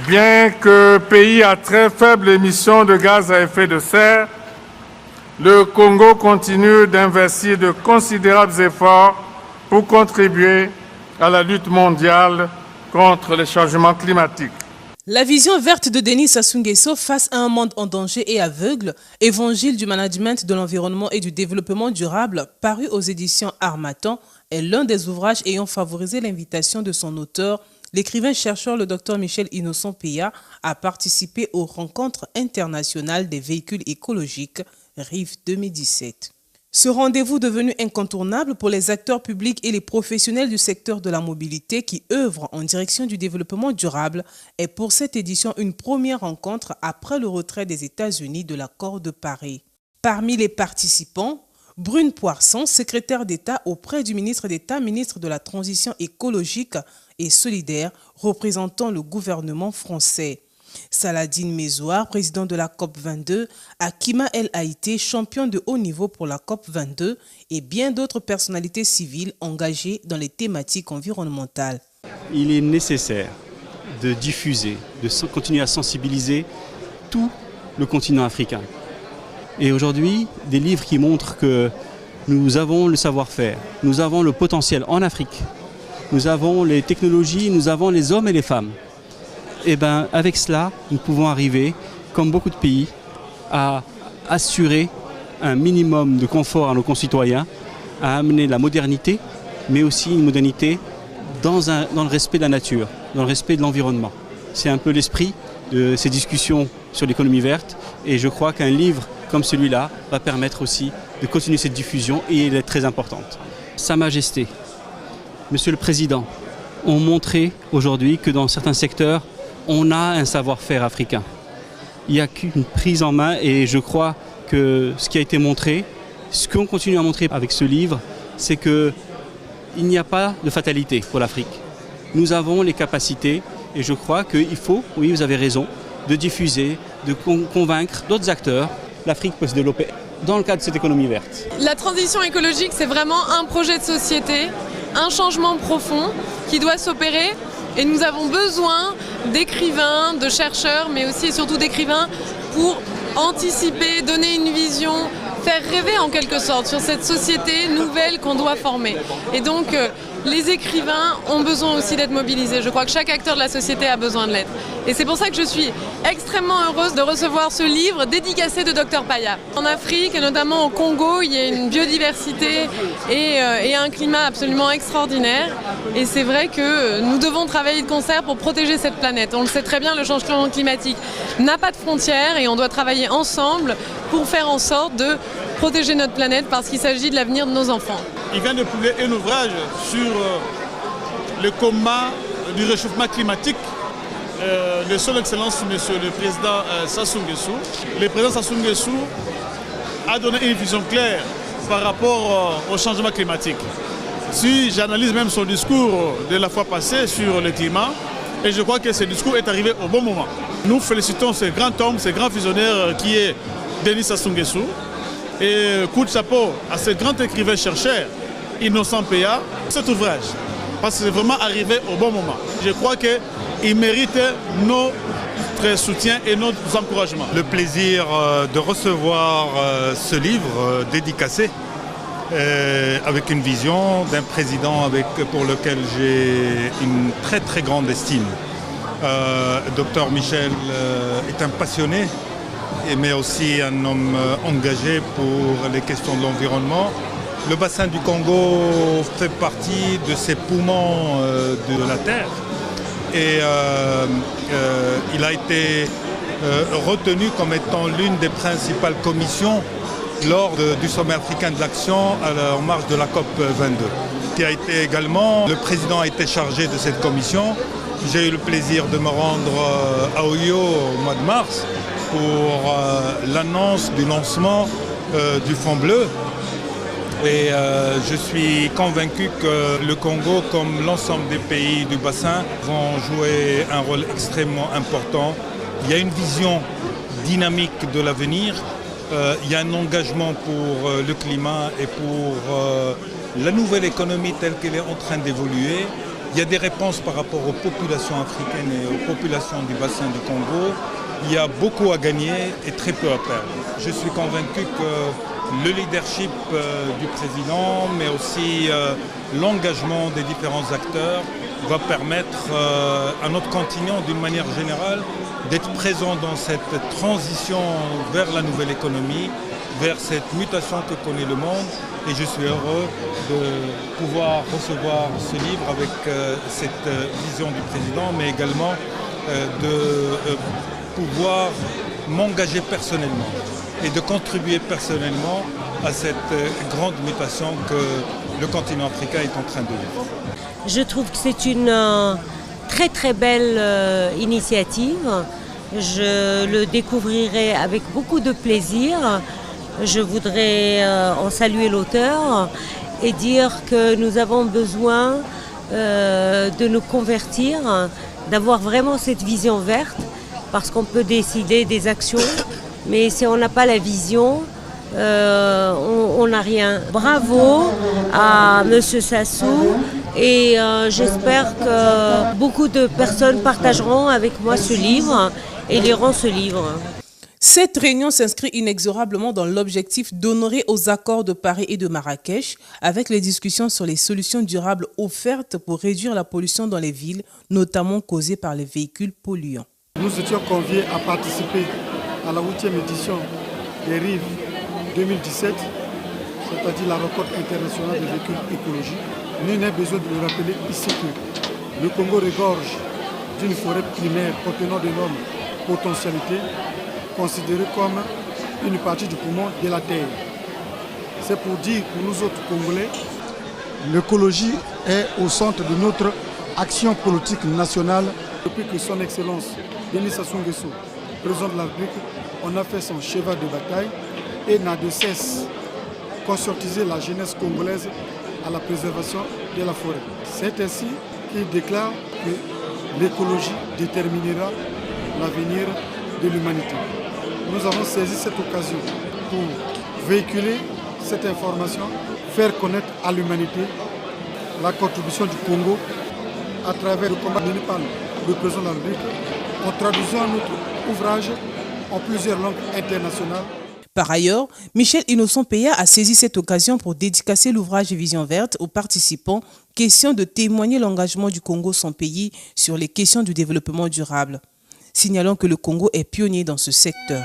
Bien que pays à très faible émission de gaz à effet de serre, le Congo continue d'investir de considérables efforts pour contribuer à la lutte mondiale contre les changements climatiques. La vision verte de Denis Sassou Nguesso face à un monde en danger et aveugle, évangile du management de l'environnement et du développement durable, paru aux éditions Harmattan, est l'un des ouvrages ayant favorisé l'invitation de son auteur, l'écrivain-chercheur le Dr Michel Innocent Peya, à participer aux rencontres internationales des véhicules écologiques RIV 2017. Ce rendez-vous devenu incontournable pour les acteurs publics et les professionnels du secteur de la mobilité qui œuvrent en direction du développement durable est pour cette édition une première rencontre après le retrait des États-Unis de l'accord de Paris. Parmi les participants, Brune Poisson, secrétaire d'État auprès du ministre d'État, ministre de la Transition écologique et solidaire, représentant le gouvernement français. Saladine Mézoar, président de la COP22, Akima El Haïté, champion de haut niveau pour la COP22 et bien d'autres personnalités civiles engagées dans les thématiques environnementales. Il est nécessaire de diffuser, de continuer à sensibiliser tout le continent africain. Et aujourd'hui, des livres qui montrent que nous avons le savoir-faire, nous avons le potentiel en Afrique, nous avons les technologies, nous avons les hommes et les femmes. Et bien, avec cela, nous pouvons arriver, comme beaucoup de pays, à assurer un minimum de confort à nos concitoyens, à amener la modernité, mais aussi une modernité dans le respect de la nature, dans le respect de l'environnement. C'est un peu l'esprit de ces discussions sur l'économie verte, et je crois qu'un livre comme celui-là va permettre aussi de continuer cette diffusion, et elle est très importante. Sa Majesté, Monsieur le Président, ont montré aujourd'hui que dans certains secteurs, on a un savoir-faire africain. Il n'y a qu'une prise en main et je crois que ce qui a été montré, ce qu'on continue à montrer avec ce livre, c'est qu'il n'y a pas de fatalité pour l'Afrique. Nous avons les capacités et je crois qu'il faut, oui vous avez raison, de diffuser, de convaincre d'autres acteurs. L'Afrique peut se développer dans le cadre de cette économie verte. La transition écologique, c'est vraiment un projet de société, un changement profond qui doit s'opérer. Et nous avons besoin d'écrivains, de chercheurs, mais aussi et surtout d'écrivains pour anticiper, donner une vision, faire rêver en quelque sorte sur cette société nouvelle qu'on doit former. Et donc les écrivains ont besoin aussi d'être mobilisés. Je crois que chaque acteur de la société a besoin de l'être. Et c'est pour ça que je suis extrêmement heureuse de recevoir ce livre dédicacé de Dr Peya. En Afrique, et notamment au Congo, il y a une biodiversité et un climat absolument extraordinaire. Et c'est vrai que nous devons travailler de concert pour protéger cette planète. On le sait très bien, le changement climatique n'a pas de frontières et on doit travailler ensemble pour faire en sorte de protéger notre planète parce qu'il s'agit de l'avenir de nos enfants. Il vient de publier un ouvrage sur le combat du réchauffement climatique de son Excellence, Monsieur le Président Sassou Nguesso. Le Président Sassou Nguesso a donné une vision claire par rapport au changement climatique. Si j'analyse même son discours de la fois passée sur le climat, et je crois que ce discours est arrivé au bon moment. Nous félicitons ce grand homme, ce grand visionnaire qui est Denis Sassou Nguesso. Et coup de chapeau à ce grand écrivain-chercheur, Innocent Peya, cet ouvrage. Parce que c'est vraiment arrivé au bon moment. Je crois qu'il mérite notre soutien et notre encouragement. Le plaisir de recevoir ce livre dédicacé avec une vision d'un président pour lequel j'ai une très très grande estime. Dr Michel est un passionné, mais aussi un homme engagé pour les questions de l'environnement. Le bassin du Congo fait partie de ces poumons de la Terre et il a été retenu comme étant l'une des principales commissions lors du sommet africain de l'action en marge de la COP22. Le président a été chargé de cette commission. J'ai eu le plaisir de me rendre à Oyo au mois de mars pour l'annonce du lancement du Fonds bleu. Et je suis convaincu que le Congo, comme l'ensemble des pays du bassin, vont jouer un rôle extrêmement important. Il y a une vision dynamique de l'avenir. Il y a un engagement pour le climat et pour la nouvelle économie telle qu'elle est en train d'évoluer. Il y a des réponses par rapport aux populations africaines et aux populations du bassin du Congo. Il y a beaucoup à gagner et très peu à perdre. Je suis convaincu que le leadership du président, mais aussi l'engagement des différents acteurs va permettre à notre continent, d'une manière générale, d'être présent dans cette transition vers la nouvelle économie, vers cette mutation que connaît le monde. Et je suis heureux de pouvoir recevoir ce livre avec cette vision du président, mais également de pouvoir m'engager personnellement et de contribuer personnellement à cette grande mutation que le continent africain est en train de vivre. Je trouve que c'est une très très belle initiative. Je le découvrirai avec beaucoup de plaisir. Je voudrais en saluer l'auteur et dire que nous avons besoin de nous convertir, d'avoir vraiment cette vision verte, parce qu'on peut décider des actions, mais si on n'a pas la vision, on n'a rien. Bravo à M. Sassou et j'espère que beaucoup de personnes partageront avec moi ce livre et liront ce livre. Cette réunion s'inscrit inexorablement dans l'objectif d'honorer aux accords de Paris et de Marrakech avec les discussions sur les solutions durables offertes pour réduire la pollution dans les villes, notamment causée par les véhicules polluants. Nous étions conviés à participer à la 8e édition des Rives 2017, c'est-à-dire la rencontre internationale des véhicules écologiques. Nul n'est besoin de le rappeler ici que le Congo regorge d'une forêt primaire contenant d'énormes potentialités, considérée comme une partie du poumon de la Terre. C'est pour dire pour nous autres Congolais, l'écologie est au centre de notre action politique nationale. Depuis que son Excellence Denis Sassou Nguesso, président de la République, on a fait son cheval de bataille et n'a de cesse conscientiser la jeunesse congolaise à la préservation de la forêt. C'est ainsi qu'il déclare que l'écologie déterminera l'avenir de l'humanité. Nous avons saisi cette occasion pour véhiculer cette information, faire connaître à l'humanité la contribution du Congo à travers le combat mené par le président de la République en traduisant notre ouvrage en plusieurs langues internationales. Par ailleurs, Michel Innocent Peya a saisi cette occasion pour dédicacer l'ouvrage Vision verte aux participants, question de témoigner l'engagement du Congo, son pays, sur les questions du développement durable. Signalons que le Congo est pionnier dans ce secteur.